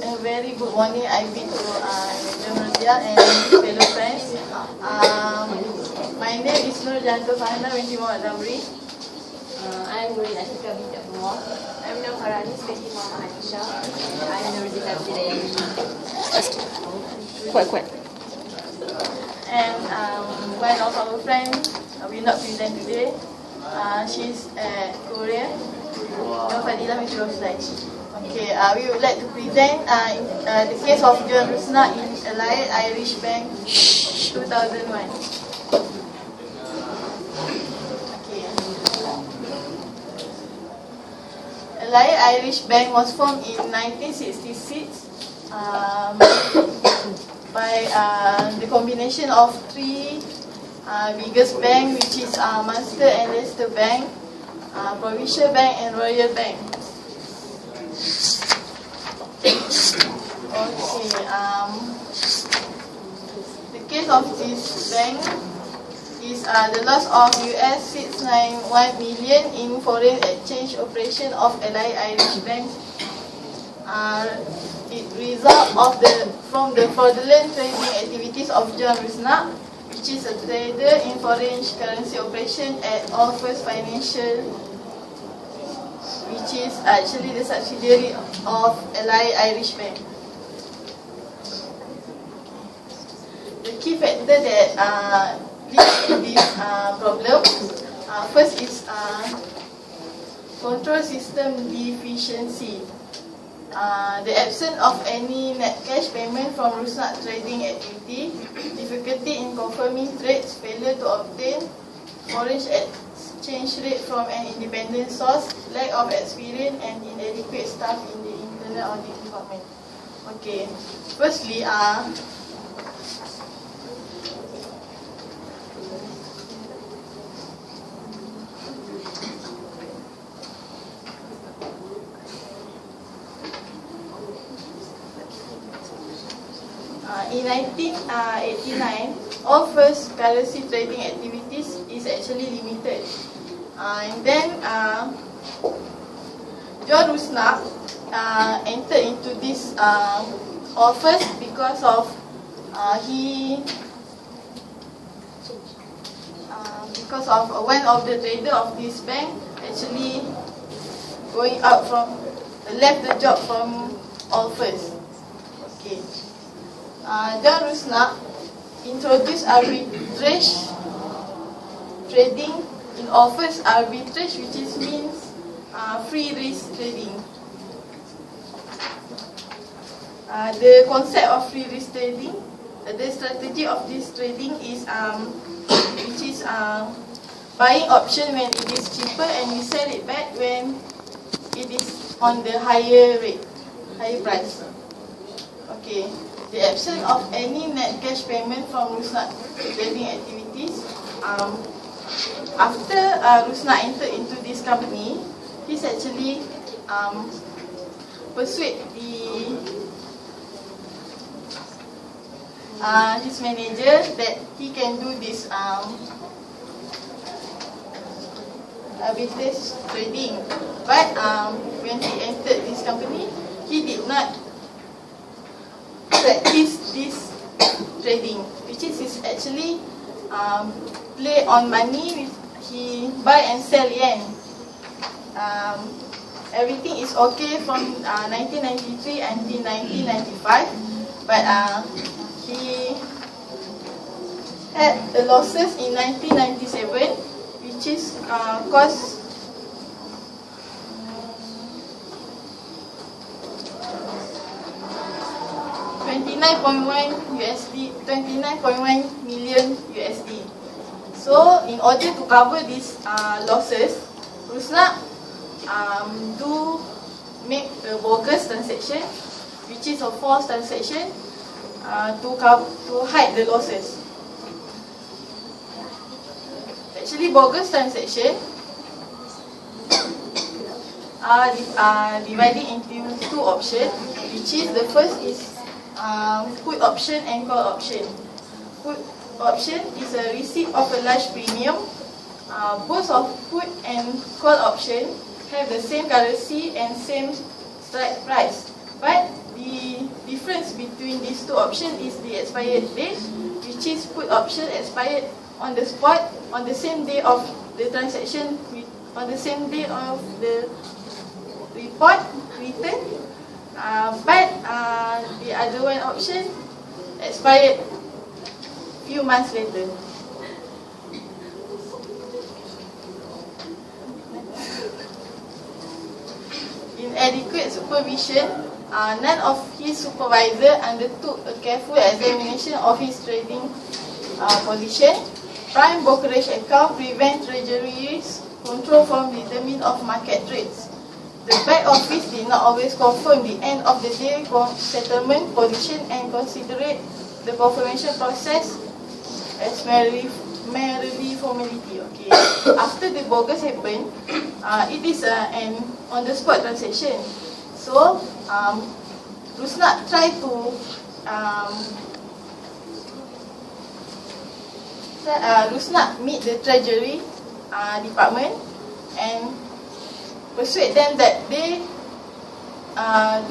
A very good morning, IB to Nurja and fellow friends. My name is Nurjanto Fahna binti Muhammad Damri. I'm Nuri Ashika binti Abdullah. I'm Nur Harani binti Muhammad Anisha. I'm Nurzita Bidayani. Quite. And one of our friends will not present today. She's at Korea. Fadilah binti Roslan. Okay, we would like to present the case of John Rusnak in Allied Irish Bank 2001. Okay. Allied Irish Bank was formed in 1966 by the combination of three biggest banks, which is Munster and Leicester Bank, Provincial Bank and Royal Bank. Okay, the case of this bank is the loss of US 691 million in foreign exchange operation of Allied Irish Bank. It results from the fraudulent trading activities of John Rusnak, which is a trader in foreign currency operation at All First Financial, which is actually the subsidiary of Allied Irish Bank. The key factor that leads to this problem, first is control system deficiency. The absence of any net cash payment from Rusnak trading activity, difficulty in confirming trades, failure to obtain foreign exchange rate from an independent source, lack of experience and inadequate staff in the internal audit department. Okay, firstly, in 1989, all first currency trading activities is actually limited. And then John Rusnak entered into this office because of one of the trader of this bank actually left the job from All First. Okay. John Rusnak introduced arbitrage trading in offers arbitrage, which means free risk trading. The concept of free risk trading, the strategy of this trading is buying option when it is cheaper and we sell it back when it is on the higher price. Okay. The absence of any net cash payment from Rusnak trading activities. After Rusnak entered into this company, he's actually persuade his manager that he can do this arbitrage trading. But when he entered this company, he did not practice this trading, which is actually play on money. He buy and sell yen. Everything is okay from 1993 until 1995, but he had losses in 1997, which is cost $29.1 million USD. So, in order to cover these losses, Rusnak do make a bogus transaction, which is a false transaction, to hide the losses. Actually, bogus transaction are divided into two options, which is the first is put option and call option. Put option is a receipt of a large premium. Both of put and call option have the same currency and same strike price, but the difference between these two options is the expired date, which is put option expired on the spot on the same day of the transaction, on the same day of the report return. But the other one option expired few months later. Inadequate supervision. None of his supervisor undertook a careful examination of his trading position. Prime brokerage account prevent treasury risk, control from determination of market trades. The back office did not always confirm the end of the day settlement position and consider the confirmation process as merely formality. Okay. After the bogus happened, it is an on-the-spot transaction. So, Rusnak tried to Rusnak meet the treasury department and persuade them that they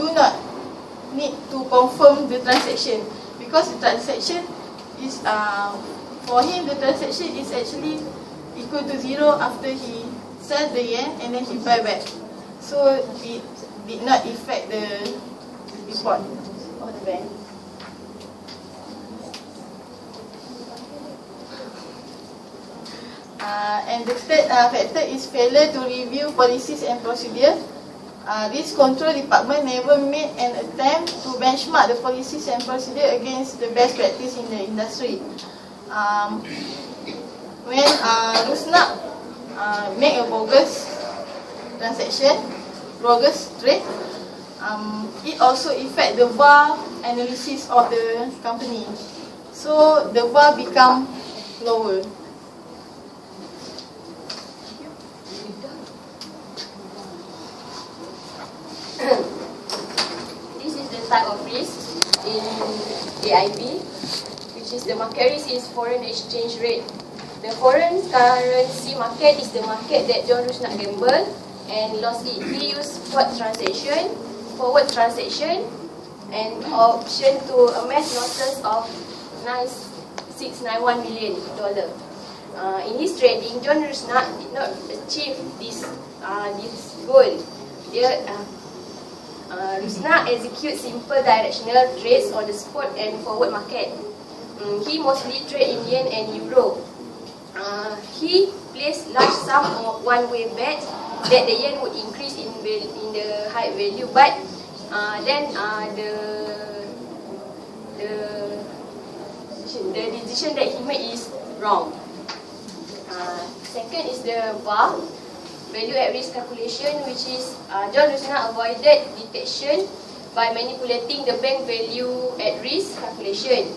do not need to confirm the transaction, because the transaction is for him, the transaction is actually equal to zero after he sells the yen and then he buy back. So it did not affect the report of the bank. And the third factor is failure to review policies and procedures. Risk control department never made an attempt to benchmark the policies and procedure against the best practice in the industry. When Rusnak make a bogus transaction, bogus trade, it also affect the VAR analysis of the company. So the VAR become lower. This is the type of risk in AIB, which is the market risk is foreign exchange rate. The foreign currency market is the market that John Rusnak gamble and lost it. He used spot transaction, forward transaction, and option to amass losses of $691 million. In his trading, John Rusnak did not achieve this goal. Rusnak executes simple directional trades on the spot and forward market. He mostly trade in yen and euro. He placed large sum of one-way bet that the yen would increase in the high value, but then the decision that he made is wrong. Second is the VAR, value at risk calculation, which is John Rusnak avoided detection by manipulating the bank value at risk calculation.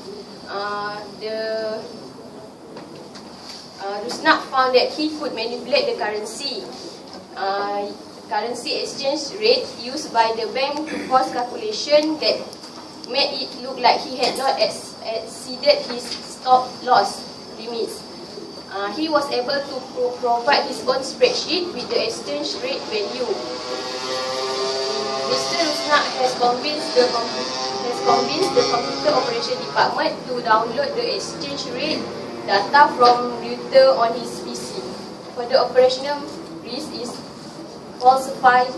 Rusnak found that he could manipulate the currency exchange rate used by the bank to cause calculation that made it look like he had not exceeded his stop loss limits. He was able to provide his own spreadsheet with the exchange rate value. Mr. Rusnak has convinced the computer operation department to download the exchange rate data from router on his PC. For the operational risk is falsified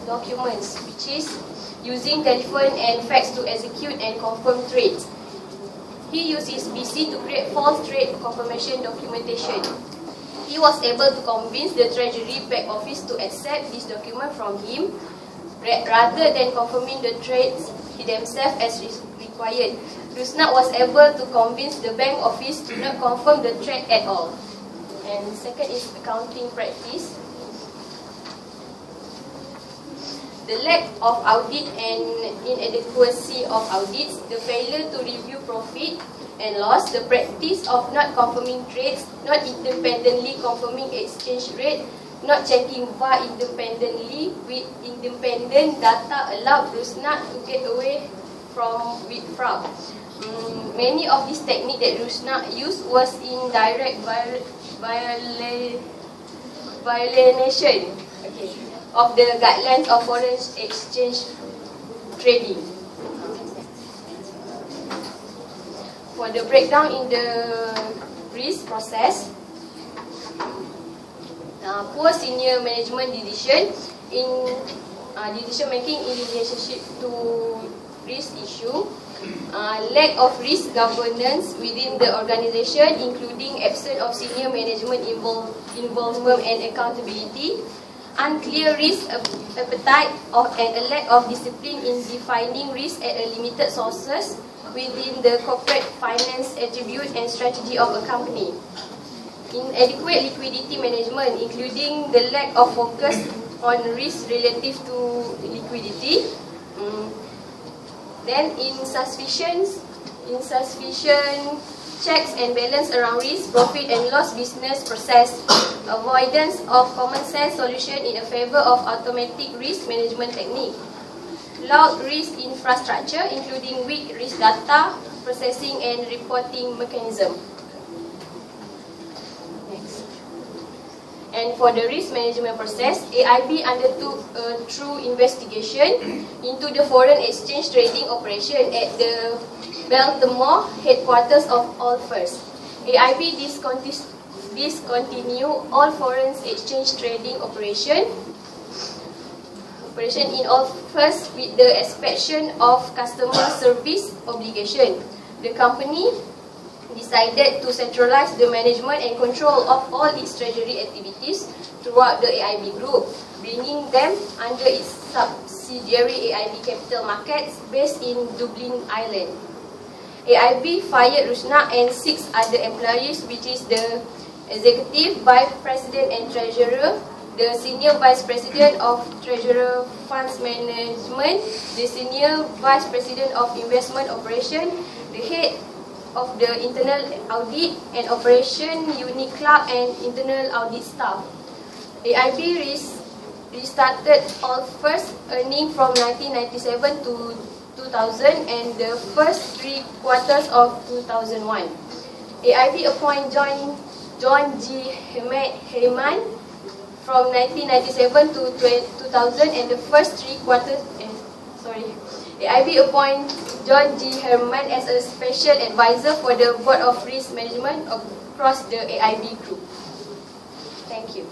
documents, which is using telephone and fax to execute and confirm trades. He used his PC to create false trade confirmation documentation. He was able to convince the Treasury back office to accept this document from him rather than confirming the trades themselves as required. Rusnak was able to convince the bank office to not confirm the trade at all. And second is accounting practice. The lack of audit and inadequacy of audits, the failure to review profit and loss, the practice of not confirming trades, not independently confirming exchange rate, not checking VAR independently with independent data allowed Rusnak to get away with fraud. Many of these techniques that Rusnak used was in direct violation of the guidelines of foreign exchange trading. For the breakdown in the risk process, poor senior management decision in decision making in relationship to risk issue, lack of risk governance within the organisation, including absence of senior management involvement and accountability, unclear risk appetite and a lack of discipline in defining risk at a limited sources within the corporate finance attribute and strategy of a company. Inadequate liquidity management, including the lack of focus on risk relative to liquidity. Then insufficient checks and balance around risk, profit and loss business process, avoidance of common sense solution in a favor of automatic risk management technique, loud risk infrastructure, including weak risk data processing and reporting mechanism. Next. And for the risk management process, AIB undertook a true investigation into the foreign exchange trading operation at the Baltimore headquarters of Allfirst. AIB discontinue all foreign exchange trading operation in Allfirst with the exception of customer service obligation. The company decided to centralize the management and control of all its treasury activities throughout the AIB group, bringing them under its subsidiary AIB Capital Markets based in Dublin, Ireland. AIB fired Rusnak and 6 other employees, which is the Executive Vice President and Treasurer, the Senior Vice President of Treasurer Funds Management, the Senior Vice President of Investment Operation, the Head of the Internal Audit and Operation Unit Clerk and Internal Audit Staff. AIB restarted Allfirst earning from 1997 to 2000 and the first 3 quarters of 2001. AIB appointed John G. Herman from 1997 to 2000 and the first 3 quarters. AIB appointed John G. Herman as a special advisor for the Board of Risk Management across the AIB group. Thank you.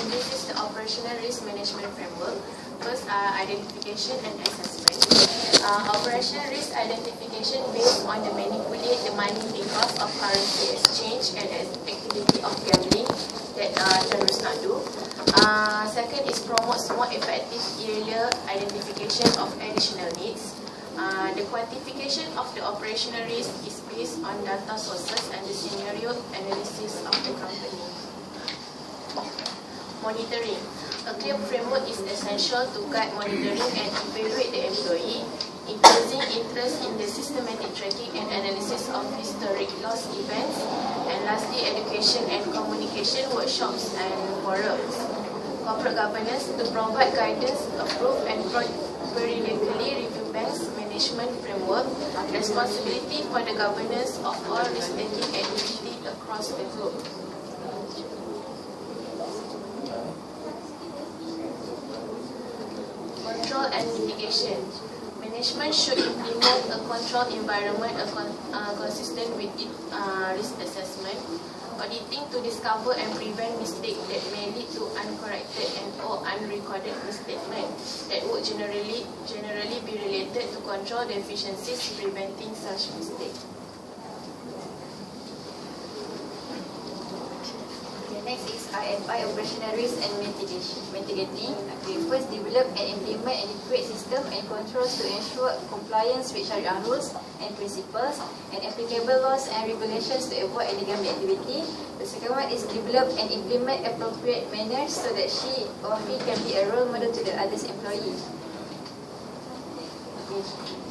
This is the operational risk management framework. First, identification and assessment. Operational risk identification based on the manipulate the money because of currency exchange and activity of gambling that terrorists not do. Second is promotes more effective area identification of additional needs. The quantification of the operational risk is based on data sources and the scenario analysis of the company. Monitoring. A clear framework is essential to guide monitoring and evaluate the employee, including interest in the systematic tracking and analysis of historic loss events, and lastly, education and communication workshops and forums. Corporate governance to provide guidance, approve and periodically review banks management framework, responsibility for the governance of all risk-taking activity across the globe. Control and mitigation. Management should implement a controlled environment consistent with its risk assessment, auditing to discover and prevent mistakes that may lead to uncorrected and or unrecorded misstatements that would generally be related to control deficiencies preventing such mistakes. Next is IFI, operational risk and mitigating. First, develop and implement adequate system and controls to ensure compliance with Sharia rules and principles and applicable laws and regulations to avoid illegal activity. The second one is develop and implement appropriate manners so that she or he can be a role model to the others employees.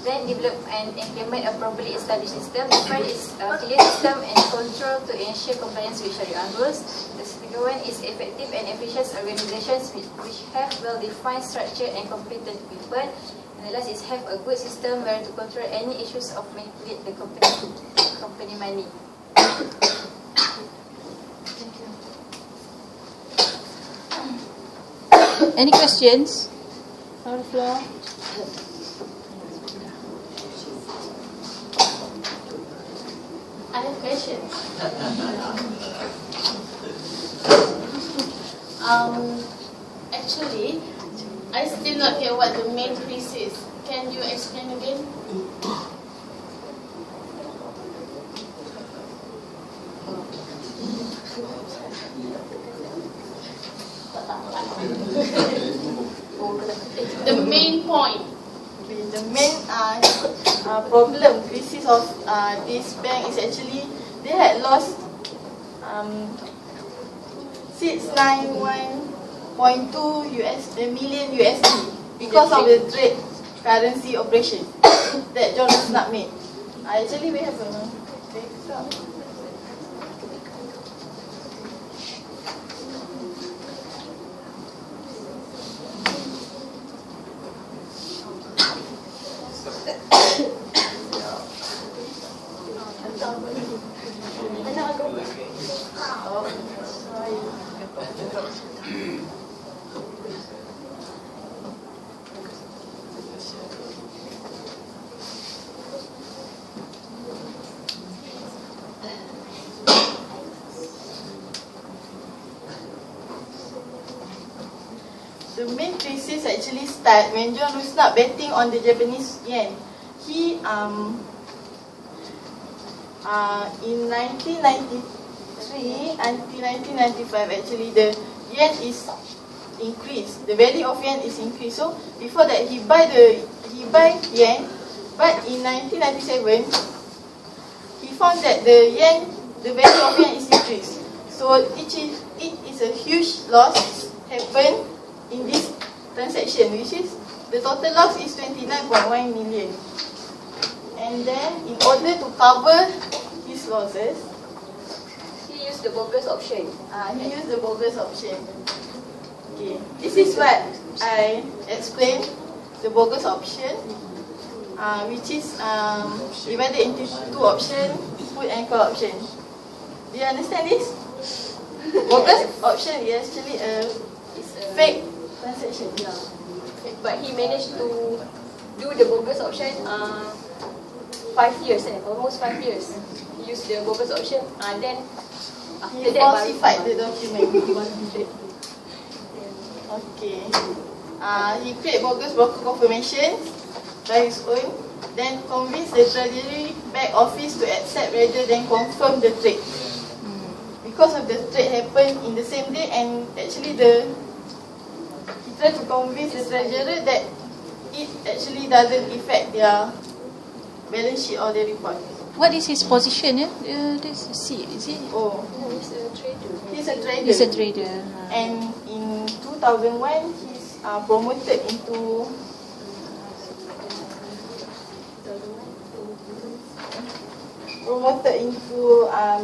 Then develop and implement a properly established system. The first is a clear system and control to ensure compliance with Sharia rules. The second one is effective and efficient organizations which have well-defined structure and competent people. And the last is have a good system where to control any issues of manipulate the company money. Any questions? on the floor. I have questions. Actually, I still not get what the main quiz is. Can you explain again? The main point. Okay, the main problem, crisis of this bank is actually they had lost 691.2 million USD because of the trade currency operation that John Rusnak made. Actually, we have a backup. The main crisis actually start when John Rusnak betting on the Japanese yen. He in 1993 until 1995 actually the yen is increased. The value of yen is increased. So before that he buy yen, but in 1997 he found that the value of yen is decreased. So it is a huge loss happened in this transaction, which is the total loss is 29.1 million. And then in order to cover his losses, He used the bogus option. he used the bogus option. Okay, this is what I explained, the bogus option, which is divided into two options, put and call option. Do you understand this? Bogus option is actually a fake transaction. Yeah. But he managed to do the bogus option 5 years, almost 5 years. He used the bogus option and then after He that falsified the document. Okay. He create bogus broker confirmation by his own, then convince the Treasury back office to accept rather than confirm the trade. Because of the trade happened in the same day, and actually he tried to convince the treasurer that it actually doesn't affect their balance sheet or their report. What is his position? This C, is it? Oh, he's a trader. he's a trader. He's a trader. And in 2001, he's promoted into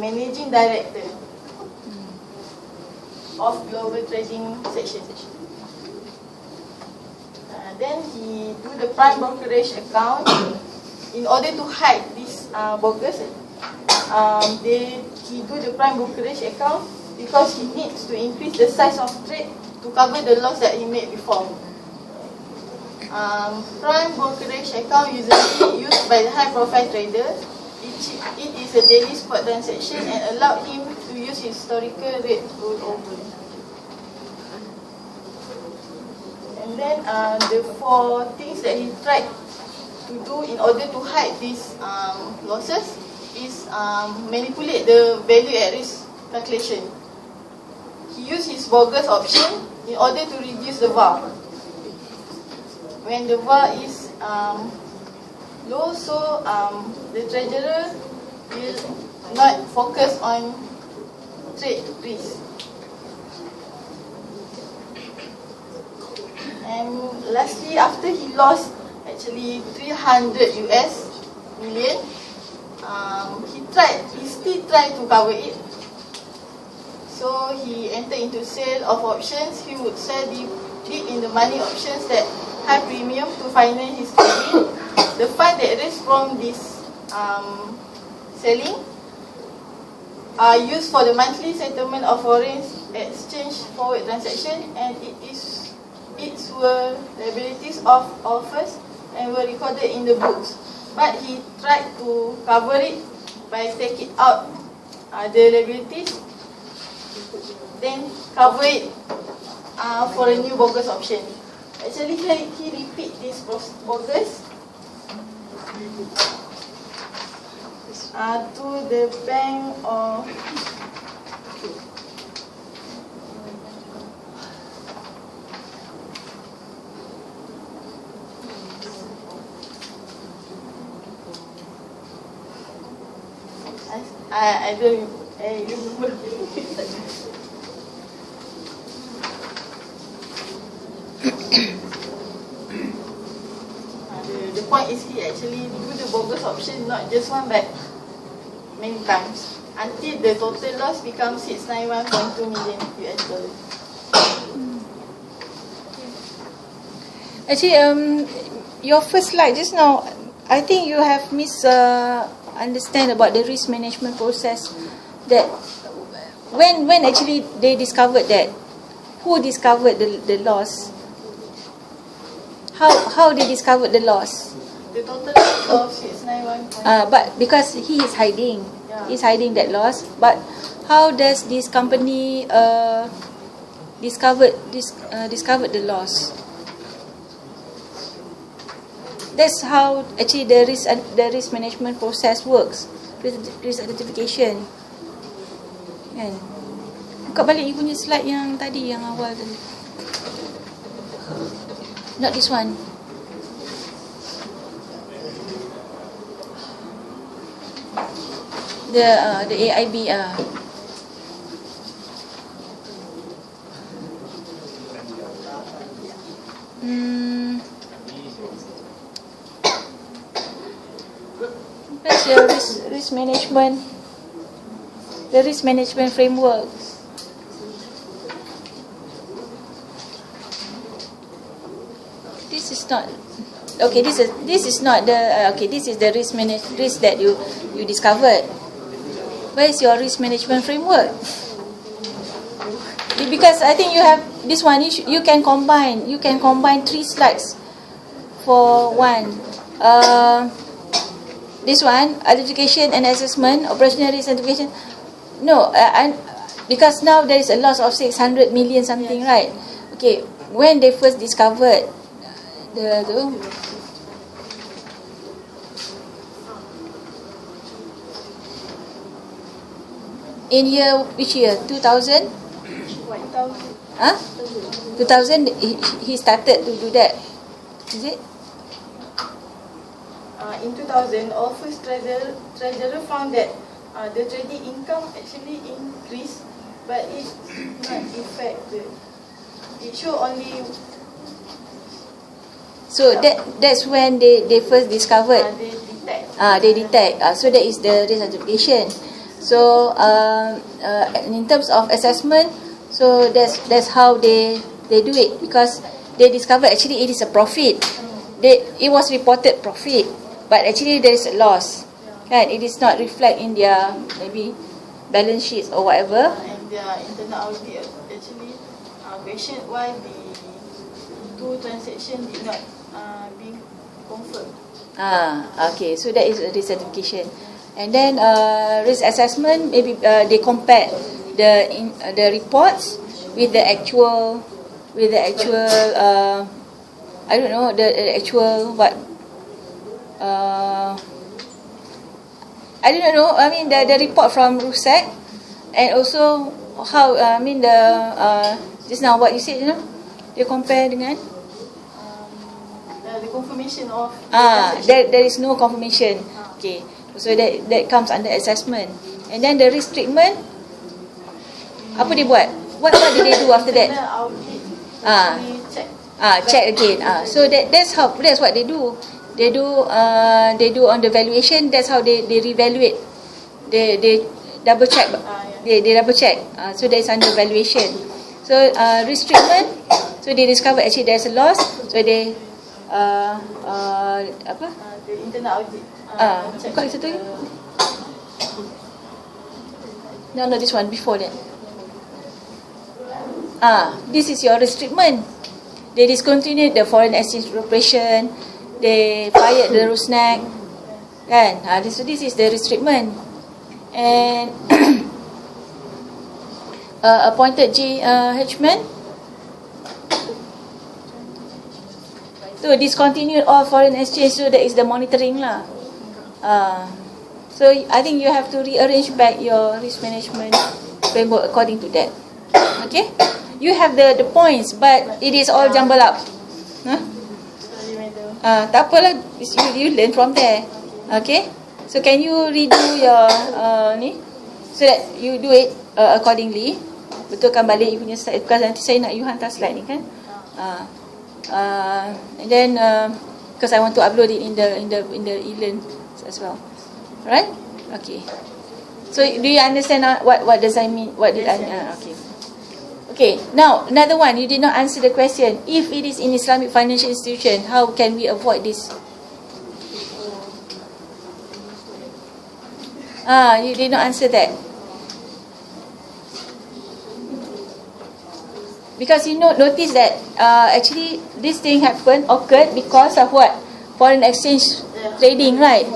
managing director of global trading section. Then he do the prime brokerage account in order to hide this bogus. He do the prime brokerage account because he needs to increase the size of trade to cover the loss that he made before. Prime brokerage account usually used by the high-profile trader. It is a daily spot transaction and allow him to use historical rate rollover. And then the four things that he tried to do in order to hide these losses is manipulate the value at risk calculation. He used his bogus option in order to reduce the VAR. When the VAR is low, so the treasurer will not focus on trade risk. And lastly, after he lost actually 300 million, he still tried to cover it. So he entered into sale of options. He would sell deep in the money options that high premium to finance his trading. The fund that raised from this selling are used for the monthly settlement of foreign exchange forward transaction, and it it were liabilities of authors and were recorded in the books. But he tried to cover it by taking out the liabilities, then cover it for a new bogus option. Actually, he repeat this bogus to the bank of I don't remember. The point is he actually do the bogus option not just one but many times until the total loss becomes 691.2 million US dollars. Actually, your first slide just now, I think you have understand about the risk management process. That when actually they discovered that, who discovered the loss? How they discovered the loss? The total loss of 691. But because he is hiding, he's hiding that loss. But how does this company discovered the loss? That's how actually the risk management process works. Risk identification. Kan? Buka balik you punya slide yang tadi, yang awal tadi. Not this one. The AIB That's your risk management. The risk management framework. This is not okay. This is not the okay. This is the risk that you discovered. Where is your risk management framework? Because I think you have this one. You can combine 3 slides for one. This one, identification and assessment, operational risk identification. No, because now there is a loss of 600 million something, right? Okay, when they first discovered in year, which year? 2000? 2000 he started to do that. Is it? In 2000, our first treasurer found that the trading income actually increased, but it's not effective. It show only. So that's when they first discovered. They detect. So that is the risk identification. So in terms of assessment, so that's how they do it, because they discovered actually it is a profit. It was reported profit, but actually there is a loss. And it is not reflect in their maybe balance sheets or whatever. And their internal audit actually questioned why the 2 transactions did not be confirmed. Okay. So that is a risk certification. And then risk assessment, maybe they compare the reports with the actual I don't know, the actual what I don't know. I mean the report from RUSAC, and also how just now what you said, they compare dengan the confirmation of there is no confirmation. Okay, so that comes under assessment. And then the risk treatment, apa dia buat? What did they do after that? Check again. So that's what they do. They do on the valuation. That's how they revaluate. They double check. They double check. So that's under valuation. So risk treatment. So they discover actually there's a loss. So they the internal audit. Buka satu lagi. No, this one before that. This is your risk treatment. they discontinued the foreign exchange operation, they fired the Rusnak, kan? So this is the restriction. And appointed J. Hedgeman to discontinue all foreign exchange, so that is the monitoring lah. So I think you have to rearrange back your risk management framework according to that. Okay, you have the points, but it is all jumbled up. Sorry, madam. Tak apalah, you learn from there. Okay, so can you redo your ni, so that you do it accordingly. Betulkan balik you punya slide, because nanti saya nak you hantar slide ni kan. And then because I want to upload it in the e-learn as well. Right? Okay. So do you understand what does I mean? What did I mean? Okay. Okay. Now another one, you did not answer the question. If it is in Islamic financial institution, how can we avoid this? You did not answer that. Because you notice that actually this thing occurred because of what? Foreign exchange trading, right?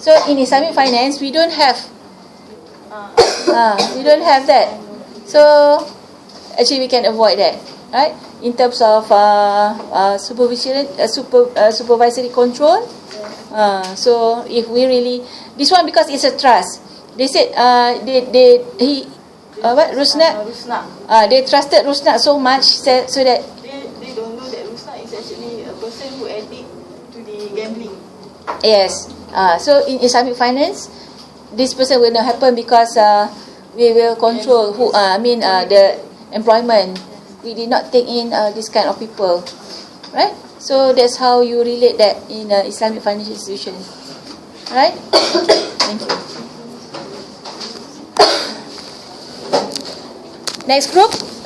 So in Islamic finance, we don't have that. So actually we can avoid that, right? In terms of supervisory control. So if we really, this one, because it's a trust, they said Rusnak, they trusted Rusnak so much so that they don't know that Rusnak is actually a person who addict to the gambling. yes. So in Islamic finance, this person will not happen because we will control the employment. We did not take in this kind of people, right? So that's how you relate that in Islamic financial institution, right? Thank you. Next group.